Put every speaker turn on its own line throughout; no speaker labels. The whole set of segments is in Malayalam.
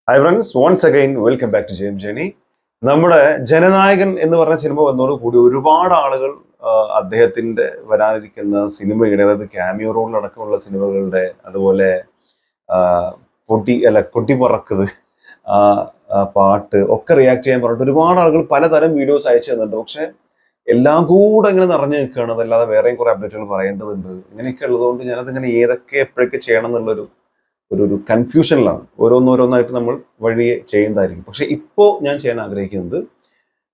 Hi friends, once again welcome back to ജെയിം ജേണി. നമ്മുടെ ജനനായകൻ എന്ന് പറഞ്ഞ സിനിമ വന്നതോടുകൂടി ഒരുപാട് ആളുകൾ അദ്ദേഹത്തിന്റെ വരാനിരിക്കുന്ന സിനിമയുടെ, അതായത് ക്യാമിയോ റോളിലടക്കമുള്ള സിനിമകളുടെ, അതുപോലെ കൊട്ടി പറക്കുന്നത് പാട്ട് ഒക്കെ റിയാക്ട് ചെയ്യാൻ പറഞ്ഞിട്ട് ഒരുപാട് ആളുകൾ പലതരം വീഡിയോസ് അയച്ചു തന്നിട്ടുണ്ട്. പക്ഷെ എല്ലാം കൂടെ ഇങ്ങനെ നിറഞ്ഞു നിൽക്കുകയാണ്. അതല്ലാതെ വേറെയും കുറെ അപ്ഡേറ്റുകൾ പറയേണ്ടതുണ്ട്. ഇങ്ങനെയൊക്കെ ഉള്ളതുകൊണ്ട് ഞാനതിങ്ങനെ ഏതൊക്കെ എപ്പോഴൊക്കെ ചെയ്യണം എന്നുള്ളൊരു ഒരു കൺഫ്യൂഷനിലാണ്. ഓരോന്നോരോന്നായിട്ട് നമ്മൾ വഴിയെ ചെയ്യുന്നതായിരിക്കും. പക്ഷെ ഇപ്പോൾ ഞാൻ ചെയ്യാൻ ആഗ്രഹിക്കുന്നത്,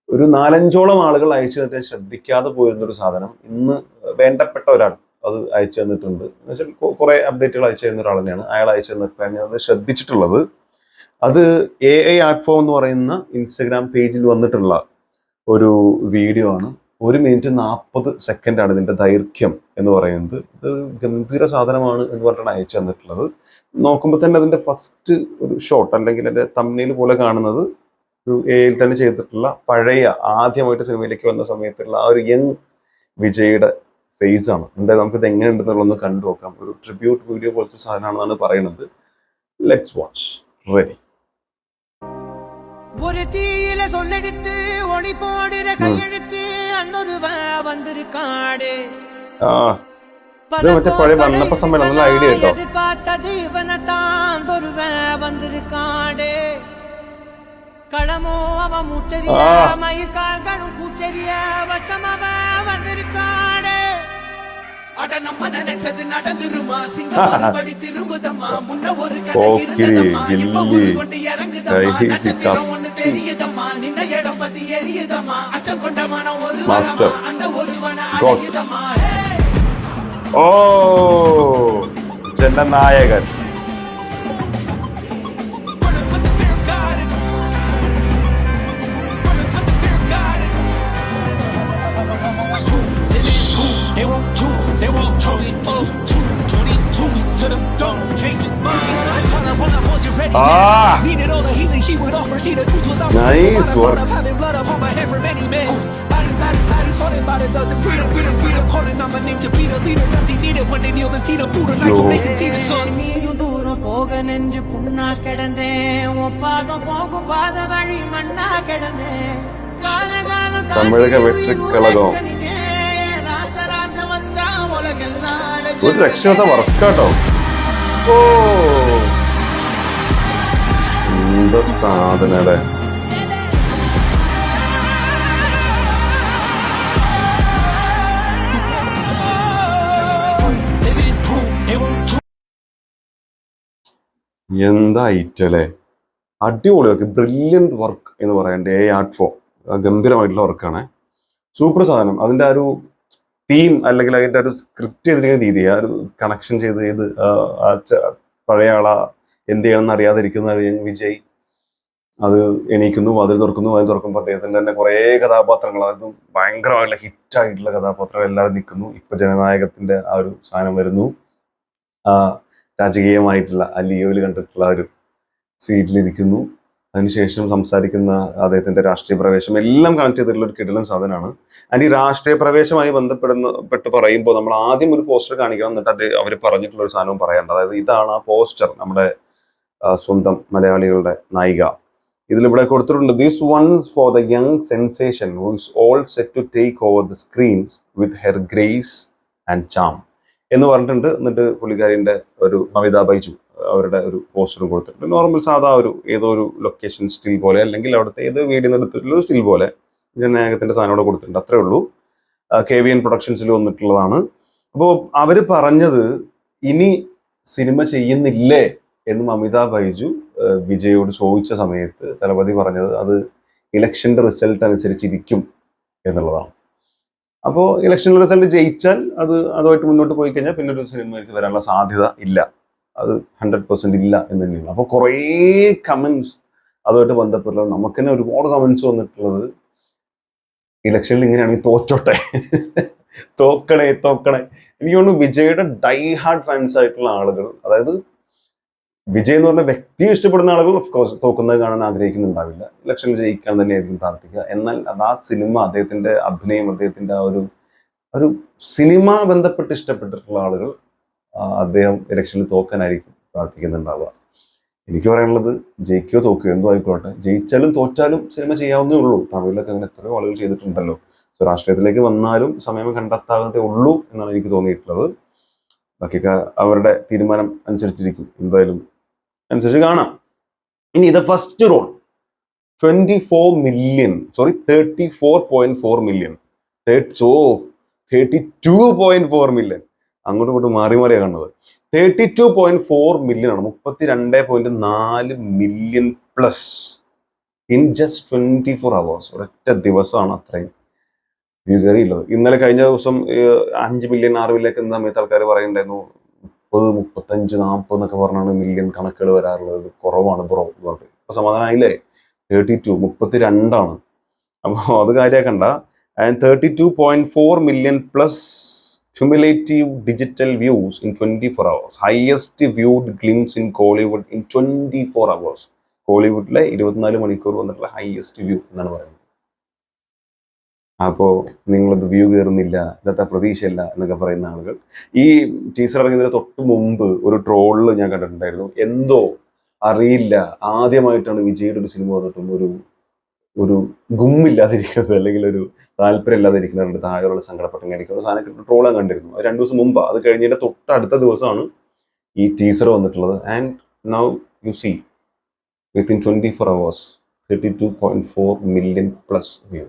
ഒരു 4-5ഓളം ആളുകൾ അയച്ചു തന്നിട്ട് ശ്രദ്ധിക്കാതെ പോയിരുന്നൊരു സാധനം ഇന്ന് വേണ്ടപ്പെട്ട ഒരാൾ അത് അയച്ചു തന്നിട്ടുണ്ട്. എന്ന് വെച്ചാൽ കുറെ അപ്ഡേറ്റുകൾ അയച്ചു തരുന്ന ഒരാൾ തന്നെയാണ്. അയാൾ അയച്ചു തന്നിട്ടാണ് ഞാൻ അത് ശ്രദ്ധിച്ചിട്ടുള്ളത്. അത് AI ആർട്ട് ഫോം എന്ന് പറയുന്ന ഇൻസ്റ്റഗ്രാം പേജിൽ വന്നിട്ടുള്ള ഒരു വീഡിയോ ആണ്. 1 മിനിറ്റ് 40 സെക്കൻഡാണ് ഇതിന്റെ ദൈർഘ്യം എന്ന് പറയുന്നത്. ഇത് ഗംഭീര സാധനമാണ് എന്ന് പറഞ്ഞിട്ടാണ് അയച്ചു തന്നിട്ടുള്ളത്. നോക്കുമ്പോൾ തന്നെ അതിന്റെ ഫസ്റ്റ് ഒരു ഷോട്ട്, അല്ലെങ്കിൽ അതിന്റെ തംബ്നെയിൽ പോലെ കാണുന്നത് ഒരു AI തന്നെ ചെയ്തിട്ടുള്ള പഴയ ആദ്യമായിട്ട് സിനിമയിലേക്ക് വന്ന സമയത്തുള്ള ആ ഒരു യങ് വിജയുടെ ഫേസ് ആണ്. എന്തായാലും നമുക്കിത് എങ്ങനെ ഉണ്ടെന്നുള്ളതൊന്ന് കണ്ടു നോക്കാം. ഒരു ട്രിബ്യൂട്ട് വീഡിയോ പോലത്തെ സാധനമാണെന്നാണ് പറയുന്നത്. Let's watch. റെഡി.
ஒரு தீயில சொல்லெடுத்து ஒளி போடுற கையெழுத்து அன்னொரு வந்திருக்காடு.
മറ്റേ പഴയ വന്നപ്പോ സമയം നല്ല ഐഡിയ കേട്ടോ.
பார்த்தது இவனத்தான் ஒரு வந்திருக்காடு. களமோ அவன் மூச்சரிய மயிர்கால்களும் பூச்செரிய வச்சம் அவன் வந்திருக்காடு. அட நம்ம நினைச்சது நடந்துருமா, சிங்கப்படி திரும்புதம்மா, முன்ன ஒரு கதை இருந்ததம்மா, இப்ப ஊரு கொண்டு இறங்குதம்மா, நட்சத்திரம் ஒண்ணு தெரியுதம்மா, நின்ன இடம் பத்தி எரியுதம்மா, அச்சம் கொண்ட மனம் ஒரு அந்த ஒருவன அடையுதம்மா.
ഓ, ജനനായകൻ. Nice work.
நீயும் தூரம் போக நெஞ்சு புண்ணா கிடந்தேன், ஒப்பாதம் போகும் பாத வழி மண்ணா கிடந்தேன். காலகாலம்
தமிழக வெற்றி கழகம்
ராசராச வந்தா உலகெல்லாம்
ഒരു രക്ഷാത്ത വർക്കാട്ടോ. ഓ, എന്താ സാധനല്ലേ. എന്താ ഐറ്റല്ലേ, അടിപൊളി വർക്ക്, ബ്രില്യൻറ്റ് വർക്ക് എന്ന് പറയണ്ടേ. AI ആർട്ട് ഫോം ഗംഭീരമായിട്ടുള്ള വർക്കാണ്, സൂപ്പർ സാധനം. അതിന്റെ ആ ഒരു തീം, അല്ലെങ്കിൽ അതിന്റെ ഒരു സ്ക്രിപ്റ്റ് ചെയ്തിരിക്കുന്ന രീതി, ആ ഒരു കണക്ഷൻ ചെയ്ത് പഴയ ആളാ എന്ത് ചെയ്യണമെന്ന് അറിയാതിരിക്കുന്ന വിജയ് അത് എണീക്കുന്നു, അതിൽ തുറക്കുമ്പോൾ അദ്ദേഹത്തിന്റെ തന്നെ കുറെ കഥാപാത്രങ്ങൾ, അതായത് ഭയങ്കരമായിട്ടുള്ള ഹിറ്റായിട്ടുള്ള കഥാപാത്രങ്ങൾ എല്ലാവരും നിൽക്കുന്നു. ഇപ്പൊ ജനനായകത്തിന്റെ ആ ഒരു സാധനം വരുന്നു. രാജകീയമായിട്ടുള്ള ആ ലിയോയിൽ കണ്ടിട്ടുള്ള ഒരു സീറ്റിലിരിക്കുന്നു. അതിനുശേഷം സംസാരിക്കുന്ന അദ്ദേഹത്തിന്റെ രാഷ്ട്രീയ പ്രവേശം എല്ലാം കണക്ട് ചെയ്തിട്ടുള്ള ഒരു കിടിലൻ സാധനമാണ്. ആൻഡ് ഈ രാഷ്ട്രീയ പ്രവേശമായി ബന്ധപ്പെട്ട് പറയുമ്പോൾ നമ്മൾ ആദ്യം ഒരു പോസ്റ്റർ കാണിക്കണം, എന്നിട്ട് അവർ പറഞ്ഞിട്ടുള്ള ഒരു സാധനവും പറയേണ്ടത്. അതായത് ഇതാണ് ആ പോസ്റ്റർ, നമ്മുടെ സ്വന്തം മലയാളികളുടെ നായിക. ഇതിലിവിടെ കൊടുത്തിട്ടുണ്ട്, this one's for the young sensation who is all set to take over the screens with her grace and charm എന്ന് പറഞ്ഞിട്ടുണ്ട്. എന്നിട്ട് പുള്ളിക്കാരിന്റെ ഒരു നമിത ബൈജു അവരുടെ ഒരു പോസ്റ്ററും കൊടുത്തിട്ടുണ്ട്. നോർമൽ സാധാ ഒരു ഏതോ ഒരു ലൊക്കേഷൻ സ്റ്റിൽ പോലെ, അല്ലെങ്കിൽ അവിടുത്തെ ഏതോ വീഡിയോ എടുത്തിട്ടുള്ള ഒരു സ്റ്റിൽ പോലെ ജനനായകത്തിന്റെ സാധനം അവിടെ കൊടുത്തിട്ടുണ്ട്. അത്രേ ഉള്ളൂ. KVN പ്രൊഡക്ഷൻസിൽ വന്നിട്ടുള്ളതാണ്. അപ്പോൾ അവര് പറഞ്ഞത് ഇനി സിനിമ ചെയ്യുന്നില്ലേ എന്ന് മമിത ബൈജു വിജയോട് ചോദിച്ച സമയത്ത് തലപതി പറഞ്ഞത് അത് ഇലക്ഷന്റെ റിസൾട്ട് അനുസരിച്ചിരിക്കും എന്നുള്ളതാണ്. അപ്പോൾ ഇലക്ഷനിൽ റിസൾട്ട് ജയിച്ചാൽ അതുമായിട്ട് മുന്നോട്ട് പോയി കഴിഞ്ഞാൽ പിന്നെ ഒരു സിനിമയ്ക്ക് വരാനുള്ള സാധ്യത ഇല്ല, അത് 100% ഇല്ല എന്ന് തന്നെയാണ്. അപ്പോൾ കുറേ കമന്റ്സ് അതുമായിട്ട് ബന്ധപ്പെട്ടുള്ളത്, നമുക്ക് തന്നെ ഒരുപാട് കമന്റ്സ് വന്നിട്ടുള്ളത് ഇലക്ഷനിൽ ഇങ്ങനെയാണെങ്കിൽ തോറ്റോട്ടെ, തോക്കണേ. എനിക്ക് തോന്നുന്നു വിജയുടെ ഡൈ ഹാർഡ് ഫാൻസ് ആയിട്ടുള്ള ആളുകൾ, അതായത് വിജയ് എന്ന് പറഞ്ഞ വ്യക്തിയെ ഇഷ്ടപ്പെടുന്ന ആളുകൾ ഓഫ് കോഴ്സ് തോക്കുന്നത് കാണാൻ ആഗ്രഹിക്കുന്നുണ്ടാവില്ല. ഇലക്ഷനിൽ ജയിക്കാൻ തന്നെയായിരിക്കും പ്രാർത്ഥിക്കുക. എന്നാൽ അത് ആ സിനിമ, അദ്ദേഹത്തിന്റെ അഭിനയം, അദ്ദേഹത്തിന്റെ ആ ഒരു സിനിമ ബന്ധപ്പെട്ട് ഇഷ്ടപ്പെട്ടിട്ടുള്ള ആളുകൾ അദ്ദേഹം ഇലക്ഷനിൽ തോക്കാനായിരിക്കും പ്രാർത്ഥിക്കുന്നുണ്ടാവുക. എനിക്ക് പറയാനുള്ളത് ജയിക്കുകയോ തോക്കുകയോ എന്തോ ആയിക്കോട്ടെ, ജയിച്ചാലും തോറ്റാലും സിനിമ ചെയ്യാവുന്നേ ഉള്ളൂ. തമിഴിലൊക്കെ അങ്ങനെ എത്രയോ ആളുകൾ ചെയ്തിട്ടുണ്ടല്ലോ. സോ രാഷ്ട്രീയത്തിലേക്ക് വന്നാലും സമയം കണ്ടെത്താതെ ഉള്ളൂ എന്നാണ് എനിക്ക് തോന്നിയിട്ടുള്ളത്. ബാക്കിയൊക്കെ അവരുടെ തീരുമാനം അനുസരിച്ചിരിക്കും. എന്തായാലും അനുസരിച്ച് കാണാം. ഇനി ഇത് ഫസ്റ്റ് റോൾ 24 മില്യൺ, സോറി 34.4 മില്യൺ, 32.4 മില്യൺ, അങ്ങോട്ടും ഇങ്ങോട്ടും മാറി മാറിയാണ് കാണുന്നത്. 32.4 മില്യൺ ആണ്, 32.4 million plus in just 24 hours. ഒരൊറ്റ ദിവസമാണ് അത്രയും വ്യൂ കയറിയുള്ളത്. ഇന്നലെ കഴിഞ്ഞ ദിവസം 5 മില്യൺ 6 മില്യൺ എന്ന സമയത്ത് ആൾക്കാർ പറയുന്നുണ്ടായിരുന്നു 30, 35, 40 എന്നൊക്കെ പറഞ്ഞാണ് മില്യൺ കണക്കുകൾ വരാറുള്ളത്, കുറവാണ് ബ്രോ എന്ന് പറഞ്ഞു. ഇപ്പൊ സമാധാനമായില്ലേ? 32 ആണ്. അപ്പോൾ അത് കാര്യമാക്കണ്ട. And 32.4 million plus cumulative digital views in 24 hours. Highest viewed glimpse in Kollywood in 24 hours. കോളിവുഡിലെ 24 മണിക്കൂർ വന്നിട്ടുള്ള ഹയസ്റ്റ് വ്യൂ എന്നാണ് പറയുന്നത്. അപ്പോൾ നിങ്ങളത് വ്യൂ കയറുന്നില്ല, ഇന്നത്തെ പ്രതീക്ഷയില്ല എന്നൊക്കെ പറയുന്ന ആളുകൾ, ഈ ടീസർ ഇറങ്ങുന്നതിന് തൊട്ട് മുമ്പ് ഒരു ട്രോളിൽ ഞാൻ കണ്ടിട്ടുണ്ടായിരുന്നു. എന്തോ അറിയില്ല, ആദ്യമായിട്ടാണ് വിജയുടെ ഒരു സിനിമ വന്നിട്ടും ഒരു ഗുമ്മില്ലാതിരിക്കുന്നത്, അല്ലെങ്കിൽ ഒരു താല്പര്യം ഇല്ലാതിരിക്കുന്നത് താഴെയുള്ള സങ്കടപ്പെട്ടിരിക്കുന്ന ഒരു സാധനം ട്രോൾ ഞാൻ കണ്ടിരുന്നു. അത് 2 ദിവസം മുമ്പാണ്. അത് കഴിഞ്ഞതിന്റെ തൊട്ടടുത്ത ദിവസമാണ് ഈ ടീസർ വന്നിട്ടുള്ളത്. And now you see within 24 hours 32.4 million plus view.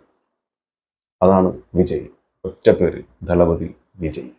അതാണ് വിജയ്. ഒറ്റ പേര്, ദളപതി വിജയ്.